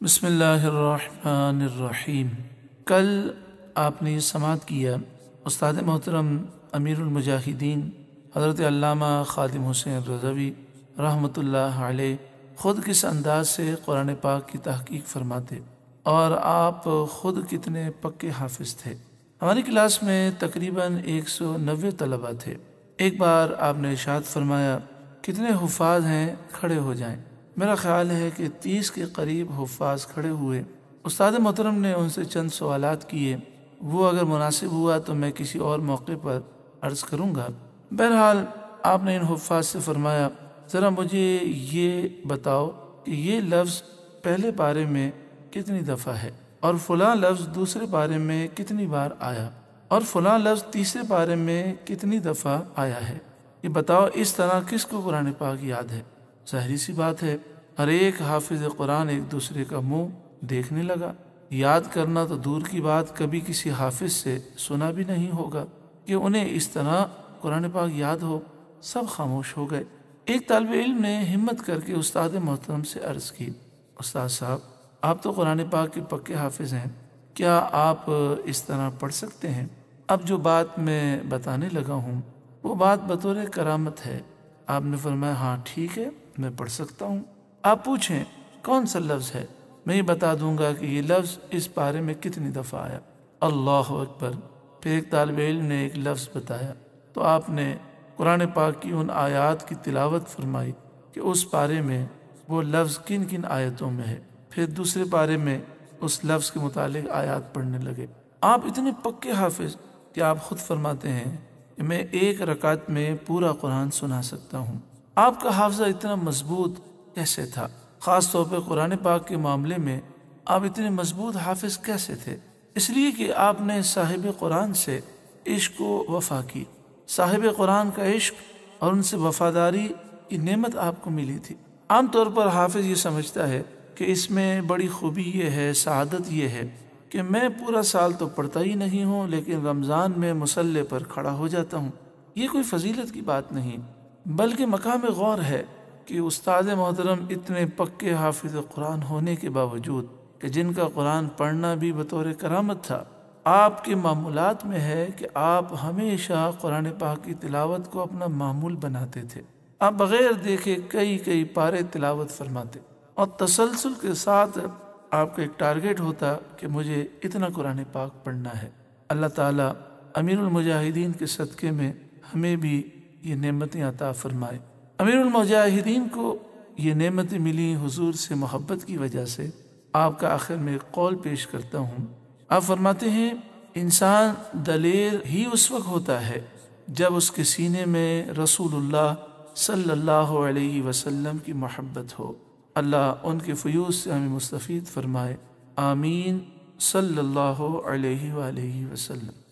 بسم اللہ الرحمن الرحیم۔ کل آپ نے یہ سماعت کیا استاد محترم امیر المجاہدین حضرت علامہ خادم حسین رضوی رحمۃ اللہ علیہ خود کس انداز سے قرآن پاک کی تحقیق فرماتے اور آپ خود کتنے پکے حافظ تھے۔ ہماری کلاس میں تقریباً 190 طلبہ تھے۔ ایک بار آپ نے ارشاد فرمایا کتنے حفاظ ہیں کھڑے ہو جائیں۔ میرا خیال ہے کہ 30 کے قریب حفاظ کھڑے ہوئے۔ استاد محترم نے ان سے چند سوالات کیے، وہ اگر مناسب ہوا تو میں کسی اور موقع پر عرض کروں گا۔ بہرحال آپ نے ان حفاظ سے فرمایا ذرا مجھے یہ بتاؤ کہ یہ لفظ پہلے پارے میں کتنی دفعہ ہے اور فلاں لفظ دوسرے پارے میں کتنی بار آیا اور فلاں لفظ تیسرے پارے میں کتنی دفعہ آیا ہے، یہ بتاؤ۔ اس طرح کس کو قرآن پاک یاد ہے؟ ظاہری سی بات ہے ہر ایک حافظ قرآن ایک دوسرے کا منہ دیکھنے لگا۔ یاد کرنا تو دور کی بات، کبھی کسی حافظ سے سنا بھی نہیں ہوگا کہ انہیں اس طرح قرآن پاک یاد ہو۔ سب خاموش ہو گئے۔ ایک طالب علم نے ہمت کر کے استاد محترم سے عرض کی، استاد صاحب آپ تو قرآن پاک کے پکے حافظ ہیں، کیا آپ اس طرح پڑھ سکتے ہیں؟ اب جو بات میں بتانے لگا ہوں وہ بات بطور کرامت ہے۔ آپ نے فرمایا ہاں ٹھیک ہے میں پڑھ سکتا ہوں، آپ پوچھیں کون سا لفظ ہے، میں یہ بتا دوں گا کہ یہ لفظ اس پارے میں کتنی دفعہ آیا۔ اللہ اکبر۔ پھر ایک طالب علم نے ایک لفظ بتایا تو آپ نے قرآن پاک کی ان آیات کی تلاوت فرمائی کہ اس پارے میں وہ لفظ کن کن آیتوں میں ہے۔ پھر دوسرے پارے میں اس لفظ کے متعلق آیات پڑھنے لگے۔ آپ اتنے پکے حافظ کہ آپ خود فرماتے ہیں کہ میں ایک رکعت میں پورا قرآن سنا سکتا ہوں۔ آپ کا حافظہ اتنا مضبوط کیسے تھا؟ خاص طور پہ قرآن پاک کے معاملے میں آپ اتنے مضبوط حافظ کیسے تھے؟ اس لیے کہ آپ نے صاحب قرآن سے عشق و وفا کی۔ صاحب قرآن کا عشق اور ان سے وفاداری کی نعمت آپ کو ملی تھی۔ عام طور پر حافظ یہ سمجھتا ہے کہ اس میں بڑی خوبی یہ ہے، سعادت یہ ہے کہ میں پورا سال تو پڑھتا ہی نہیں ہوں لیکن رمضان میں مصلی پر کھڑا ہو جاتا ہوں۔ یہ کوئی فضیلت کی بات نہیں بلکہ مقام غور ہے کہ استاد محترم اتنے پکے حافظ قرآن ہونے کے باوجود کہ جن کا قرآن پڑھنا بھی بطور کرامت تھا، آپ کے معمولات میں ہے کہ آپ ہمیشہ قرآن پاک کی تلاوت کو اپنا معمول بناتے تھے۔ آپ بغیر دیکھے کئی پارے تلاوت فرماتے اور تسلسل کے ساتھ آپ کا ایک ٹارگیٹ ہوتا کہ مجھے اتنا قرآن پاک پڑھنا ہے۔ اللہ تعالیٰ امیر المجاہدین کے صدقے میں ہمیں بھی یہ نعمتیں عطا فرمائے۔ امیر المجاہدین کو یہ نعمتیں ملی حضور سے محبت کی وجہ سے۔ آپ کا آخر میں ایک قول پیش کرتا ہوں۔ آپ فرماتے ہیں انسان دلیر ہی اس وقت ہوتا ہے جب اس کے سینے میں رسول اللہ صلی اللہ علیہ وسلم کی محبت ہو۔ اللہ ان کے فیوض سے ہمیں مستفید فرمائے، آمین۔ صلی اللہ علیہ وآلہ وسلم۔